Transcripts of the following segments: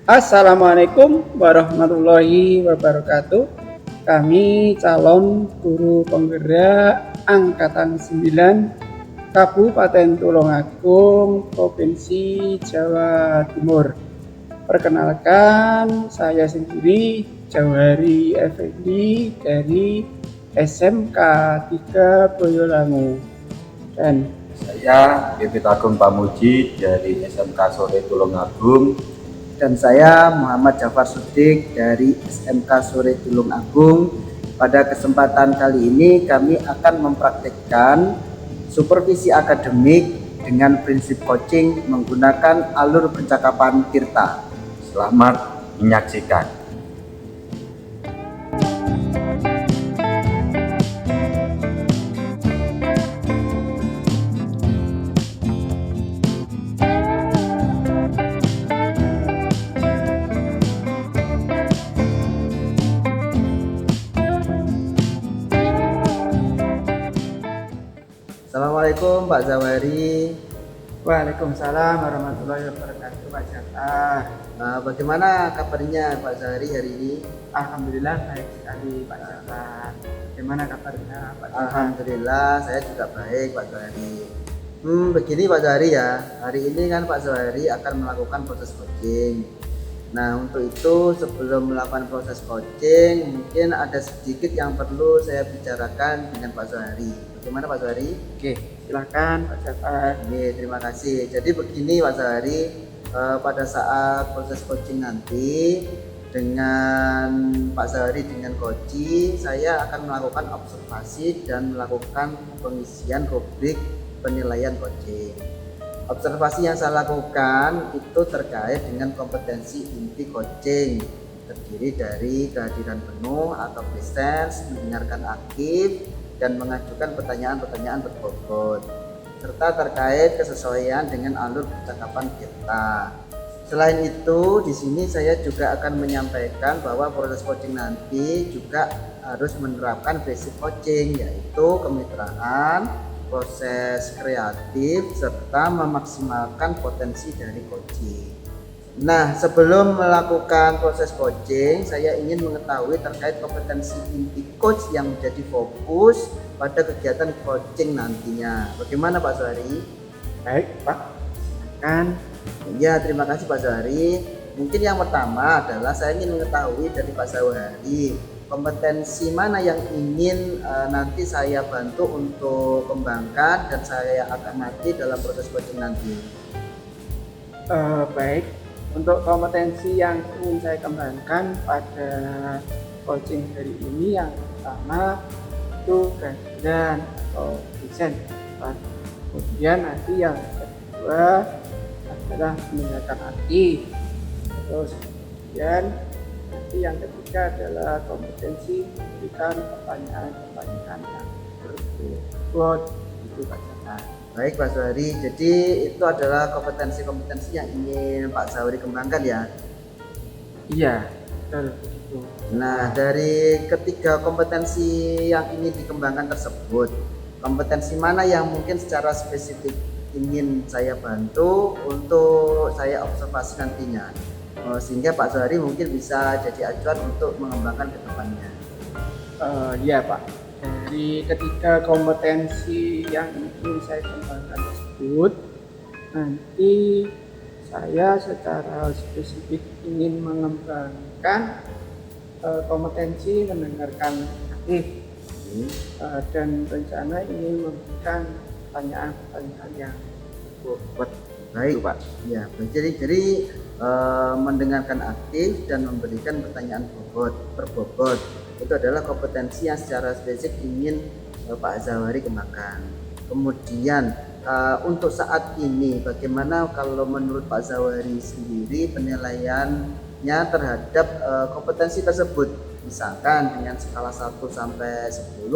Assalamualaikum warahmatullahi wabarakatuh. Kami calon guru penggerak Angkatan 9 Kabupaten Tulungagung, Provinsi Jawa Timur. Perkenalkan, saya sendiri Jauhari Effendi dari SMK 3 Boyolangu. Dan Saya Pipit Agung Pamuji dari SMK Sore Tulungagung. Dan saya Muhammad Jafar Sudik dari SMK Sore Tulungagung. Pada kesempatan kali ini kami akan mempraktikkan supervisi akademik dengan prinsip coaching menggunakan alur percakapan Tirta. Selamat menyaksikan. Assalamualaikum Pak Zawari. Waalaikumsalam warahmatullahi wabarakatuh, Pak Jafar. Bagaimana kabarnya Pak Zawari hari ini? Alhamdulillah baik sekali, Pak Jafar. Bagaimana kabarnya, Pak Jafar? Alhamdulillah saya juga baik Pak Zawari. Begini Pak Zawari ya, hari ini kan Pak Zawari akan melakukan proses coaching. Nah untuk itu sebelum melakukan proses coaching mungkin ada sedikit yang perlu saya bicarakan dengan Pak Zawari. Bagaimana Pak Zawari? Oke, silakan Pak Jafar. Oke, terima kasih. Jadi begini Pak Zawari, pada saat proses coaching nanti dengan Pak Zawari dengan coaching, saya akan melakukan observasi dan melakukan pengisian rubrik penilaian coaching. Observasi yang saya lakukan itu terkait dengan kompetensi inti coaching, terdiri dari kehadiran penuh atau presence, mendengarkan aktif, dan mengajukan pertanyaan-pertanyaan berbobot, serta terkait kesesuaian dengan alur percakapan kita. Selain itu, di sini saya juga akan menyampaikan bahwa proses coaching nanti juga harus menerapkan basic coaching, yaitu kemitraan, proses kreatif, serta memaksimalkan potensi dari coaching. Nah, sebelum melakukan proses coaching, saya ingin mengetahui terkait kompetensi inti coach yang menjadi fokus pada kegiatan coaching nantinya. Bagaimana Pak Zawari? Baik, Pak. Silakan. Ya, terima kasih Pak Zawari. Mungkin yang pertama adalah saya ingin mengetahui dari Pak Zawari kompetensi mana yang ingin nanti saya bantu untuk kembangkan dan saya amati dalam proses coaching nanti. Baik, untuk kompetensi yang ingin saya kembangkan pada coaching hari ini, yang pertama itu kehadiran atau present. Kemudian nanti yang kedua adalah mendengarkan aktif. Terus kemudian nanti yang ketiga adalah kompetensi memberikan pertanyaan-pertanyaan yang berbobot, itu Pak Jafar. Baik Pak Zawari, jadi itu adalah kompetensi-kompetensi yang ingin Pak Zawari kembangkan ya? Iya, betul begitu. Nah, dari ketiga kompetensi yang ingin dikembangkan tersebut, kompetensi mana yang mungkin secara spesifik ingin saya bantu untuk saya observasi nantinya, sehingga Pak Zawari mungkin bisa jadi acuan untuk mengembangkan ke depannya. Iya Pak, dari ketiga kompetensi yang ingin saya kembangkan tersebut, nanti saya secara spesifik ingin mengembangkan kompetensi mendengarkan aktif, dan rencana ingin memberikan pertanyaan-pertanyaan yang bobot. Baik Pak. Ya, jadi mendengarkan aktif dan memberikan pertanyaan berbobot itu adalah kompetensi yang secara spesifik ingin Pak Zawari kembangkan. Kemudian untuk saat ini bagaimana kalau menurut Pak Zawari sendiri penilaiannya terhadap kompetensi tersebut? Misalkan dengan skala 1 sampai 10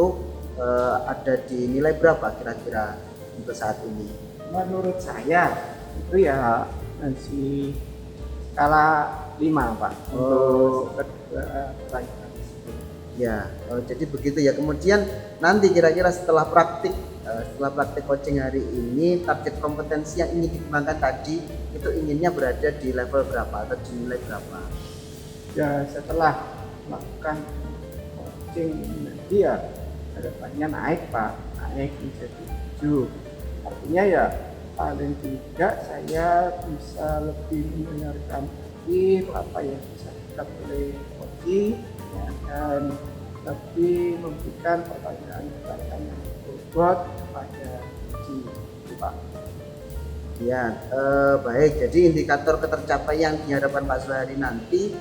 ada di nilai berapa kira-kira untuk saat ini? Menurut saya itu ya masih skala 5 Pak, untuk kedua pertanyaan tersebut. Ya, jadi begitu ya. Kemudian nanti kira-kira setelah praktik coaching hari ini, target kompetensi yang ingin dikembangkan tadi itu inginnya berada di level berapa atau di nilai berapa? Ya setelah melakukan coaching nanti ya harapannya naik Pak, naik menjadi 7. Artinya ya paling tidak saya bisa lebih mendengarkan aktif apa yang disampaikan oleh coaching ya, dan lebih memberikan pertanyaan-pertanyaan yang berbobot kepada coaching gitu, Pak. Ya, baik. Jadi indikator ketercapaian di hadapan Pak Zuhari nanti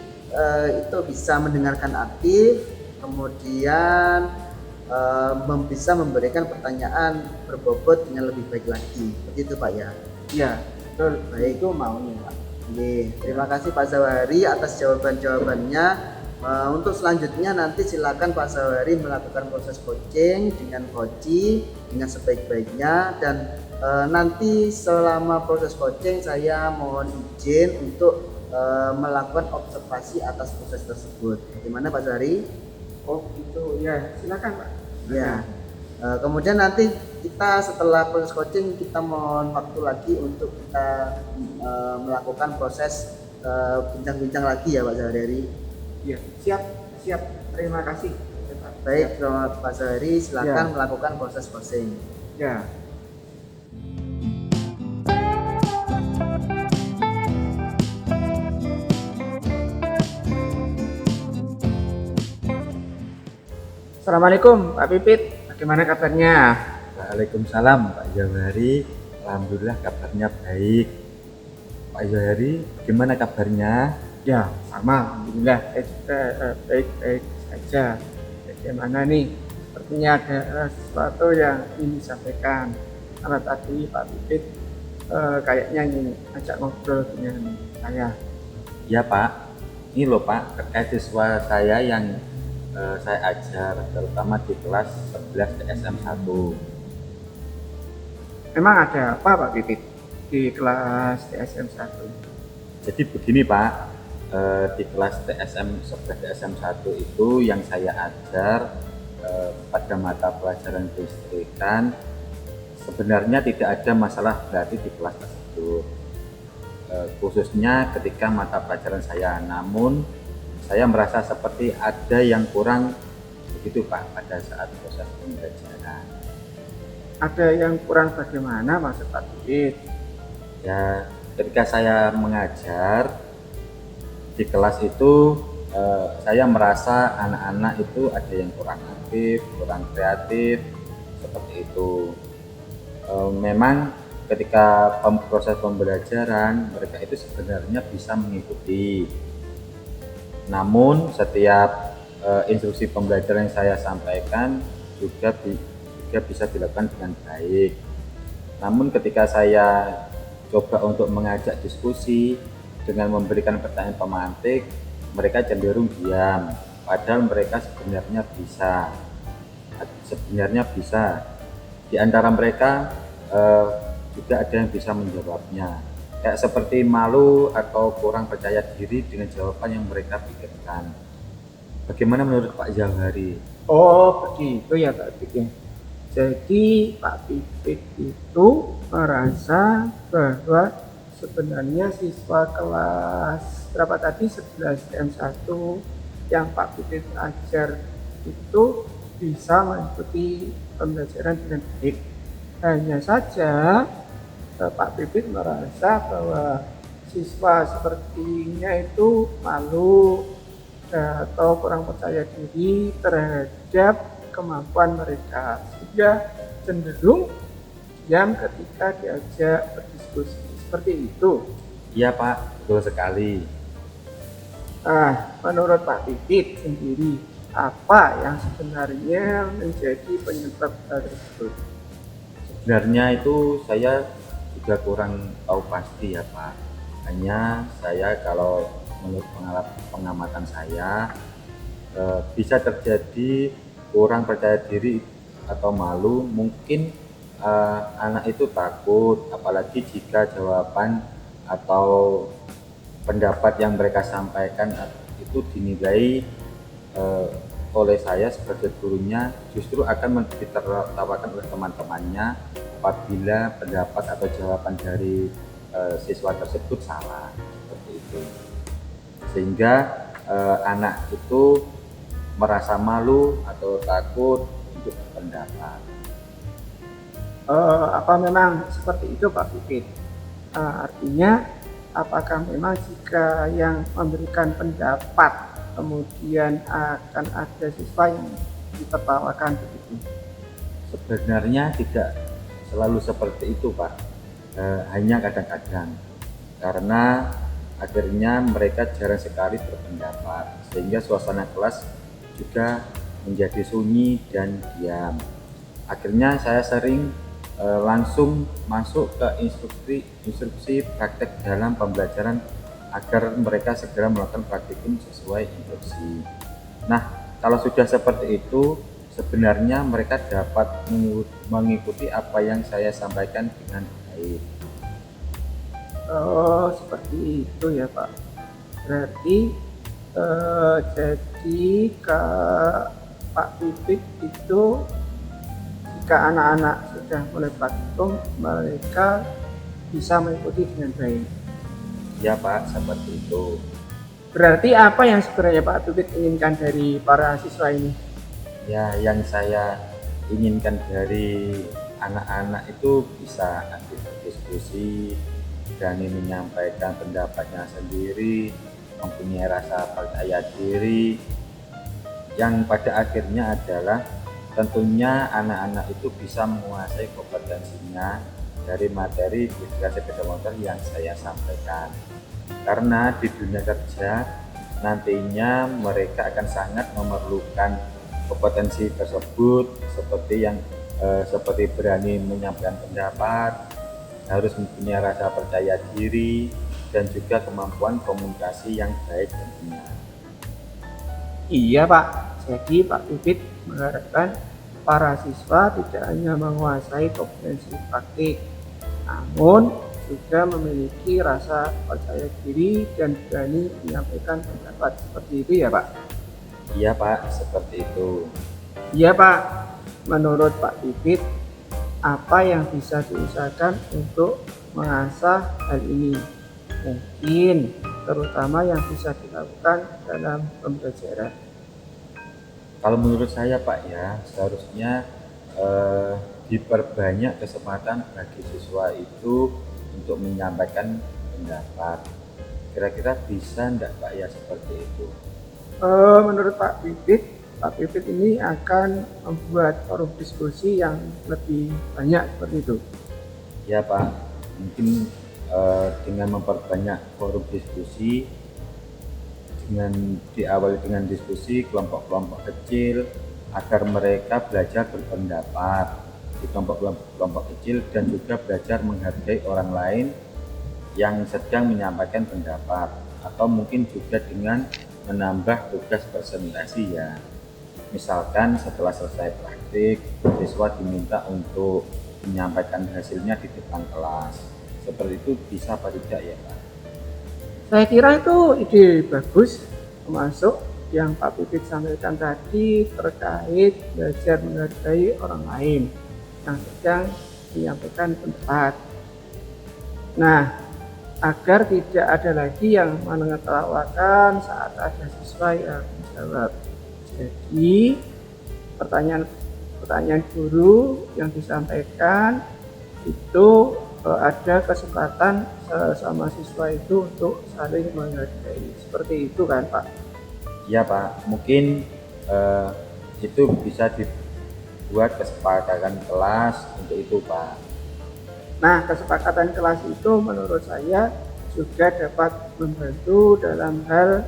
itu bisa mendengarkan aktif, kemudian bisa memberikan pertanyaan berbobot dengan lebih baik lagi. Seperti itu Pak ya. Iya, betul. Baik. Itu maunya Pak. Oke, terima kasih Pak Zawari atas jawaban-jawabannya. Untuk selanjutnya nanti silakan Pak Zawari melakukan proses coaching dengan coach dengan sebaik-baiknya, dan nanti selama proses coaching saya mohon izin untuk melakukan observasi atas proses tersebut. Bagaimana Pak Zawari? Oh gitu ya, silakan Pak. Ya. Kemudian nanti kita setelah proses coaching kita mohon waktu lagi untuk kita melakukan proses bincang-bincang lagi ya Pak Zawari. Ya, siap, siap. Terima kasih. Baik, selamat Pak Zawari, silakan Ya. melakukan proses coaching. Ya. Assalamualaikum Pak Pipit, bagaimana kabarnya? Waalaikumsalam Pak Johari. Alhamdulillah kabarnya baik. Pak Johari, gimana kabarnya? Ya, sama, alhamdulillah baik-baik saja. Bagaimana nih? Sepertinya ada sesuatu yang ingin disampaikan. Karena tadi Pak Pipit kayaknya ingin ajak ngobrol dengan saya. Ya Pak, ini loh Pak, terkait siswa saya yang saya ajar, terutama di kelas 11 TSM 1. Memang ada apa Pak Pipit di kelas TSM 1? Jadi begini Pak, di kelas TSM 11 TSM 1 itu yang saya ajar pada mata pelajaran kelistrikan sebenarnya tidak ada masalah berarti di kelas tersebut, khususnya ketika mata pelajaran saya. Namun saya merasa seperti ada yang kurang begitu Pak pada saat proses pembelajaran. Ada yang kurang bagaimana maksud Pak Pipit? Ya, ketika saya mengajar di kelas itu saya merasa anak-anak itu ada yang kurang aktif, kurang kreatif, seperti itu. Memang ketika proses pembelajaran mereka itu sebenarnya bisa mengikuti, namun setiap instruksi pembelajaran yang saya sampaikan juga bisa dilakukan dengan baik. Namun ketika saya coba untuk mengajak diskusi dengan memberikan pertanyaan pemantik, mereka cenderung diam, padahal mereka sebenarnya bisa. Di antara mereka juga ada yang bisa menjawabnya, kayak seperti malu atau kurang percaya diri dengan jawaban yang mereka pikirkan. Bagaimana menurut Pak Johari? Oh begitu ya Pak Pipit. Jadi Pak Pipit itu merasa bahwa sebenarnya siswa kelas berapa tadi 11 M1 yang Pak Pipit ajar itu bisa mengikuti pembelajaran dengan baik. Hanya saja Pak Pipit merasa bahwa siswa sepertinya itu malu atau kurang percaya diri terhadap kemampuan mereka, sehingga cenderung diam ketika diajak berdiskusi. Seperti itu. Iya Pak, betul sekali. Menurut Pak Pipit sendiri, apa yang sebenarnya menjadi penyebab hal tersebut? Sebenarnya itu saya juga kurang tahu pasti ya Pak. Hanya saya kalau menurut pengamatan saya bisa terjadi kurang percaya diri atau malu. Mungkin anak itu takut, apalagi jika jawaban atau pendapat yang mereka sampaikan itu dinilai oleh saya sebagai gurunya justru akan ditertawakan oleh teman-temannya apabila pendapat atau jawaban dari siswa tersebut salah, seperti itu. Sehingga anak itu merasa malu atau takut untuk berpendapat. Apa memang seperti itu Pak Pipit? Artinya apakah memang jika yang memberikan pendapat kemudian akan ada siswa yang ditertawakan begitu? Sebenarnya tidak selalu seperti itu Pak, hanya kadang-kadang, karena akhirnya mereka jarang sekali berpendapat, sehingga suasana kelas juga menjadi sunyi dan diam. Akhirnya saya sering langsung masuk ke instruksi praktek dalam pembelajaran agar mereka segera melakukan praktikum sesuai instruksi. Nah, kalau sudah seperti itu, sebenarnya mereka dapat mengikuti apa yang saya sampaikan dengan baik. Oh, seperti itu ya Pak. Berarti jadi Pak Pipit itu jika anak-anak sudah mulai praktikum, mereka bisa mengikuti dengan baik. Ya Pak, seperti itu. Berarti apa yang sebenarnya Pak Pipit inginkan dari para siswa ini? Ya, yang saya inginkan dari anak-anak itu bisa aktif berdiskusi, berani menyampaikan pendapatnya sendiri, mempunyai rasa percaya diri, yang pada akhirnya adalah tentunya anak-anak itu bisa menguasai kompetensinya dari materi fisika sepeda motor yang saya sampaikan. Karena di dunia kerja nantinya mereka akan sangat memerlukan kompetensi tersebut, seperti berani menyampaikan pendapat, harus mempunyai rasa percaya diri, dan juga kemampuan komunikasi yang baik tentunya. Iya Pak, jadi Pak Pipit mengharapkan para siswa tidak hanya menguasai kompetensi praktik, namun juga memiliki rasa percaya diri dan berani menyampaikan pendapat. Seperti itu ya Pak? Iya Pak, seperti itu. Iya Pak, menurut Pak Pipit, apa yang bisa diusahakan untuk mengasah hal ini? Mungkin terutama yang bisa dilakukan dalam pembelajaran. Kalau menurut saya Pak ya, seharusnya diperbanyak kesempatan bagi siswa itu untuk menyampaikan pendapat. Kira-kira bisa enggak Pak ya seperti itu? Menurut Pak Pipit ini akan membuat forum diskusi yang lebih banyak seperti itu. Ya Pak, mungkin dengan memperbanyak forum diskusi, dengan diawali dengan diskusi kelompok-kelompok kecil agar mereka belajar berpendapat di kelompok-kelompok kecil dan juga belajar menghargai orang lain yang sedang menyampaikan pendapat, atau mungkin juga dengan menambah tugas presentasi ya. Misalkan setelah selesai praktik, siswa diminta untuk menyampaikan hasilnya di depan kelas. Seperti itu bisa apa tidak ya Pak? Saya kira itu ide bagus, termasuk yang Pak Pipit sampaikan tadi terkait belajar menghargai orang lain yang sedang menyampaikan pendapat. Nah, agar tidak ada lagi yang menertawakan saat ada siswa yang menjawab. Jadi, pertanyaan guru yang disampaikan itu ada kesempatan sama siswa itu untuk saling menghargai. Seperti itu kan Pak? Iya Pak, mungkin itu bisa dibuat kesepakatan kelas untuk itu Pak. Nah, kesepakatan kelas itu menurut saya juga dapat membantu dalam hal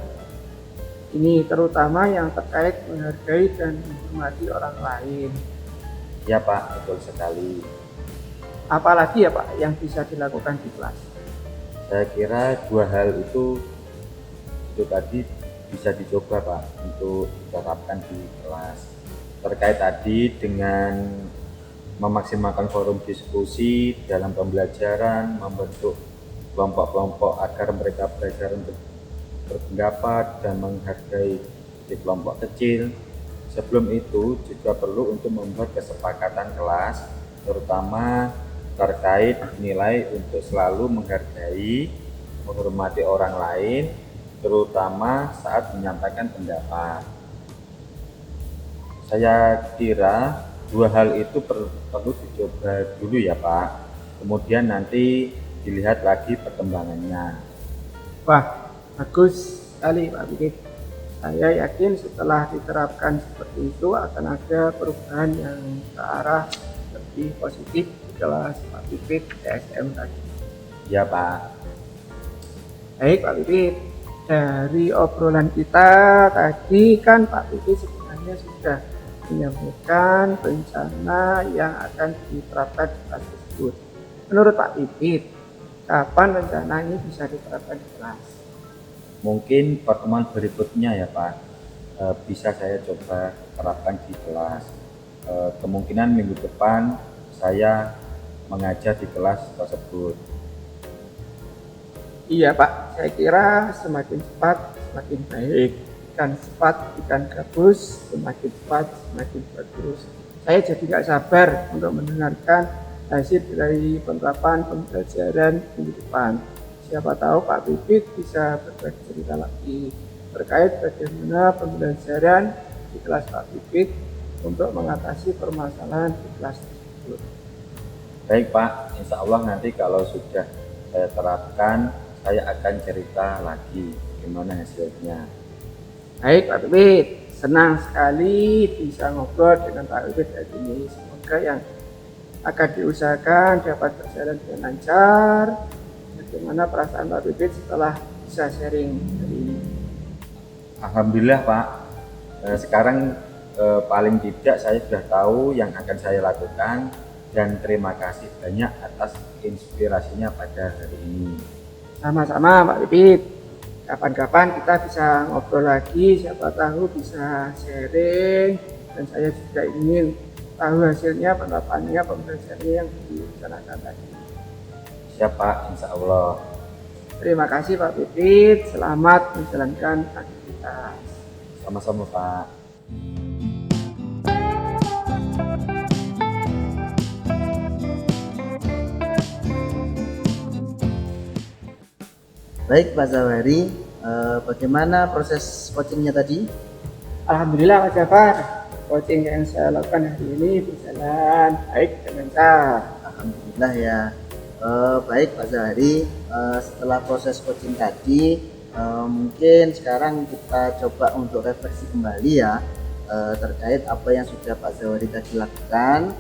ini, terutama yang terkait menghargai dan menghormati orang lain. Ya Pak, betul sekali. Apalagi ya Pak yang bisa dilakukan di kelas? Saya kira dua hal itu tadi bisa dicoba Pak untuk diterapkan di kelas. Terkait tadi dengan memaksimalkan forum diskusi dalam pembelajaran, membentuk kelompok-kelompok agar mereka belajar untuk berpendapat dan menghargai di kelompok kecil. Sebelum itu juga perlu untuk membuat kesepakatan kelas, terutama terkait nilai untuk selalu menghargai, menghormati orang lain, terutama saat menyampaikan pendapat. Saya kira dua hal itu perlu dicoba dulu ya Pak, kemudian nanti dilihat lagi perkembangannya. Wah, bagus sekali Pak Bibit. Saya yakin setelah diterapkan seperti itu akan ada perubahan yang ke arah lebih positif di kelas Pak Bibit TSM tadi. Ya Pak. Baik Pak Bibit, dari obrolan kita tadi kan Pak Bibit sebenarnya sudah menyampaikan rencana yang akan diterapkan di kelas tersebut. Menurut Pak Bibit, kapan rencana ini bisa diterapkan di kelas? Mungkin pertemuan berikutnya ya Pak, bisa saya coba terapkan di kelas. Kemungkinan minggu depan saya mengajar di kelas tersebut. Iya Pak, saya kira semakin cepat semakin baik. Ikan cepat, ikan gabus, semakin cepat semakin bagus. Saya jadi nggak sabar untuk mendengarkan hasil dari penerapan pembelajaran minggu depan. Siapa tahu Pak Bibit bisa berbagi cerita lagi terkait bagaimana pembelajaran di kelas Pak Bibit untuk mengatasi permasalahan di kelas tersebut. Baik Pak, insya Allah nanti kalau sudah saya terapkan, saya akan cerita lagi gimana hasilnya. Baik Pak Bibit, senang sekali bisa ngobrol dengan Pak Bibit hari ini. Semoga yang akan diusahakan dapat berjalan dengan lancar. Bagaimana perasaan Pak Bibit setelah bisa sharing hari ini? Alhamdulillah Pak, sekarang paling tidak saya sudah tahu yang akan saya lakukan dan terima kasih banyak atas inspirasinya pada hari ini. Sama-sama Pak Bibit. Kapan-kapan kita bisa ngobrol lagi, siapa tahu bisa sharing, dan saya juga ingin tahu hasilnya, penerapannya, pembelajarannya yang direncanakan tadi. Siap Pak, insya Allah. Terima kasih Pak Bibit, selamat menjalankan aktivitas. Sama-sama Pak. Baik Pak Zawari, bagaimana proses coachingnya tadi? Alhamdulillah Pak Jafar, coaching yang saya lakukan hari ini berjalan baik dan lancar. Alhamdulillah ya. Baik Pak Zawari, setelah proses coaching tadi, mungkin sekarang kita coba untuk refleksi kembali ya terkait apa yang sudah Pak Zawari tadi lakukan.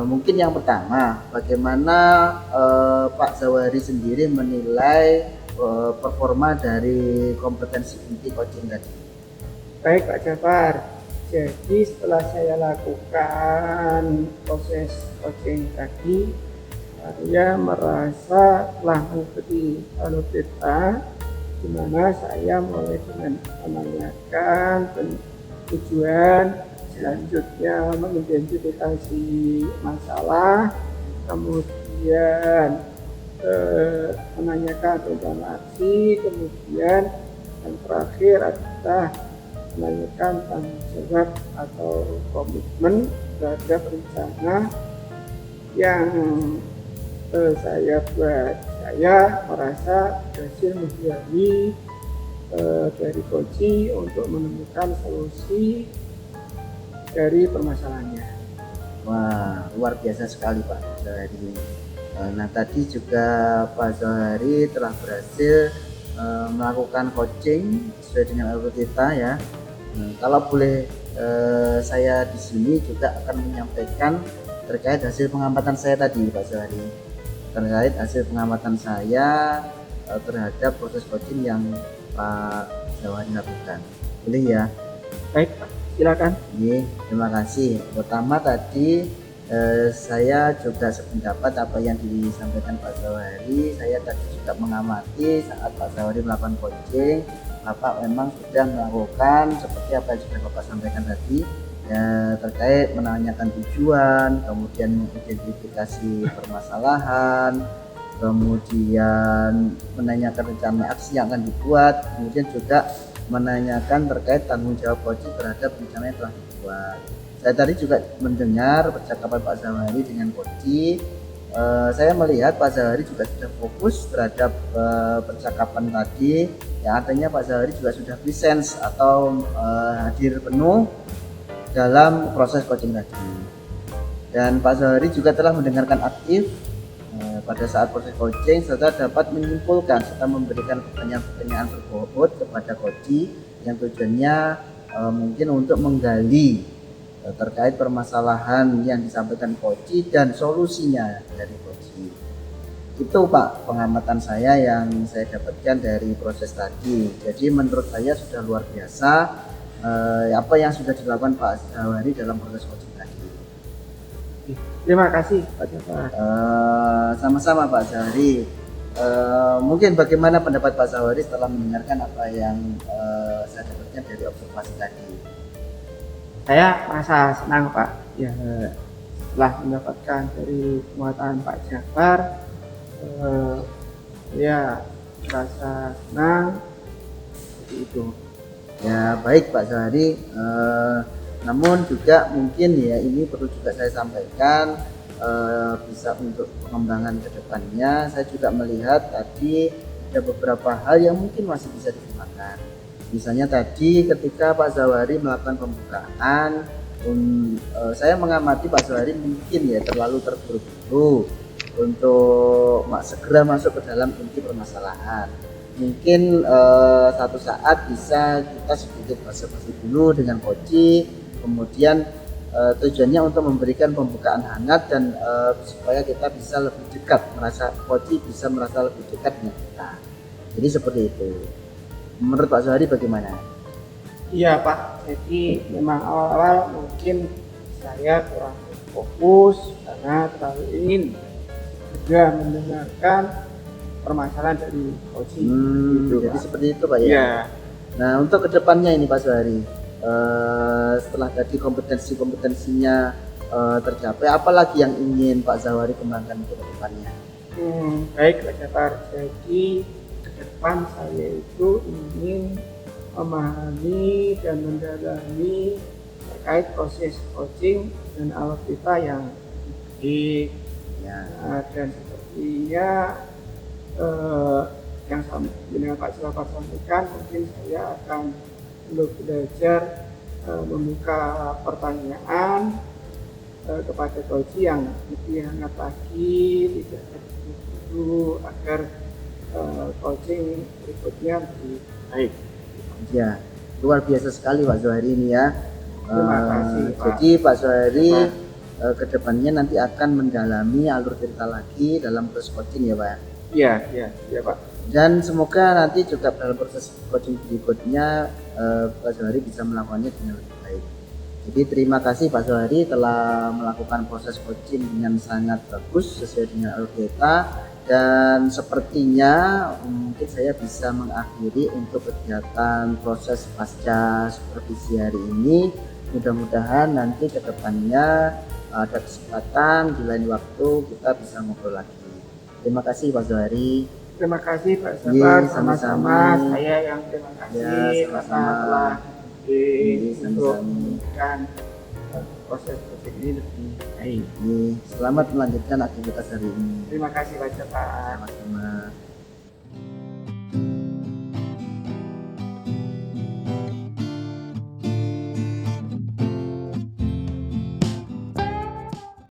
Mungkin yang pertama, bagaimana Pak Zawari sendiri menilai performa dari kompetensi inti coaching tadi? Baik Pak Jafar, jadi setelah saya lakukan proses coaching tadi, saya merasa telah mengikuti alur kita, di mana saya mulai dengan menanyakan tujuan, selanjutnya mengidentifikasi masalah, kemudian menanyakan rencana aksi, kemudian yang terakhir adalah menanyakan tanggung jawab atau komitmen terhadap rencana yang saya buat. Saya merasa berhasil menggali dari coaching untuk menemukan solusi dari permasalahannya. Wah, luar biasa sekali Pak Zawari. Nah tadi juga Pak Zawari telah berhasil melakukan coaching sesuai dengan alur kita ya. Kalau boleh saya di sini juga akan menyampaikan terkait hasil pengamatan saya tadi Pak Zawari, terkait hasil pengamatan saya terhadap proses coaching yang Pak Zawari lakukan. Boleh ya? Baik Pak, silakan. Iya, terima kasih. Pertama tadi saya juga sependapat apa yang disampaikan Pak Zawari. Saya tadi juga mengamati saat Pak Zawari melakukan coaching, Bapak memang sudah melakukan seperti apa yang sudah Bapak sampaikan tadi ya, terkait menanyakan tujuan, kemudian mengidentifikasi permasalahan, kemudian menanyakan rencana aksi yang akan dibuat, kemudian juga menanyakan terkait tanggung jawab coaching terhadap rencana yang telah dibuat. Saya tadi juga mendengar percakapan Pak Zawari dengan coaching saya melihat Pak Zahari juga sudah fokus terhadap percakapan tadi, yang artinya Pak Zahari juga sudah presence atau hadir penuh dalam proses coaching tadi. Dan Pak Zahari juga telah mendengarkan aktif pada saat proses coaching serta dapat menyimpulkan serta memberikan pertanyaan-pertanyaan berbobot kepada coach yang tujuannya mungkin untuk menggali terkait permasalahan yang disampaikan coach dan solusinya dari coach. Itu Pak pengamatan saya yang saya dapatkan dari proses tadi. Jadi menurut saya sudah luar biasa apa yang sudah dilakukan Pak Zahari dalam proses coaching tadi. Terima kasih Pak Jafar. Sama-sama Pak Zahari. Mungkin bagaimana pendapat Pak Zahari setelah mendengarkan apa yang saya dapatkan dari observasi tadi? Saya merasa senang Pak, ya setelah mendapatkan dari penguatan Pak Jafar, saya merasa senang seperti itu. Ya baik Pak Zahari, namun juga mungkin ya ini perlu juga saya sampaikan, bisa untuk pengembangan ke depannya. Saya juga melihat tadi ada beberapa hal yang mungkin masih bisa digunakan. Misalnya tadi ketika Pak Zahari melakukan pembukaan, saya mengamati Pak Zahari mungkin ya terlalu terburu-buru untuk segera masuk ke dalam inti permasalahan. Mungkin satu saat bisa kita sedikit basa-basi dulu dengan coach, kemudian tujuannya untuk memberikan pembukaan hangat dan supaya kita bisa lebih dekat, coach bisa merasa lebih dekat dengan kita. Jadi seperti itu. Menurut Pak Zahari bagaimana? Iya Pak, jadi memang awal-awal mungkin saya kurang fokus karena terlalu ingin juga mendengarkan permasalahan dari coaching. Jadi Pak. seperti itu Pak ya. Iya. Nah untuk kedepannya ini Pak Zahari, setelah tadi kompetensinya tercapai, apalagi yang ingin Pak Zahari kembangkan untuk kedepannya? Baik Pak Jafar, jadi ke depan saya itu ingin memahami dan mendalami terkait proses coaching dan alutsista yang baik ya, dan sepertinya yang dengan Pak Jafar sampaikan, mungkin saya akan belajar membuka pertanyaan kepada coach yang lebih hangat lagi, tidak dulu agar coaching berikutnya lebih baik. Ya, luar biasa sekali Pak Zahari ini ya. Terima kasih Pak. Jadi Pak Zahari kedepannya nanti akan mendalami alur cerita lagi dalam proses coaching ya Pak. Iya Pak. Dan semoga nanti juga dalam proses coaching berikutnya Pak Zahari bisa melakukannya dengan lebih baik. Jadi terima kasih Pak Zahari telah melakukan proses coaching dengan sangat bagus sesuai dengan alur cerita. Dan sepertinya mungkin saya bisa mengakhiri untuk kegiatan proses pasca supervisi hari ini. Mudah-mudahan nanti ke depannya ada kesempatan di lain waktu kita bisa ngobrol lagi. Terima kasih Pak Zahari. Terima kasih Pak Jafar, sama-sama. Saya yang terima kasih Ya, sama-sama. telah untuk Sama-sama. memberikan proses coaching ini lebih baik. Selamat melanjutkan aktivitas hari ini. Terima kasih Pak Jafar. Sama-sama.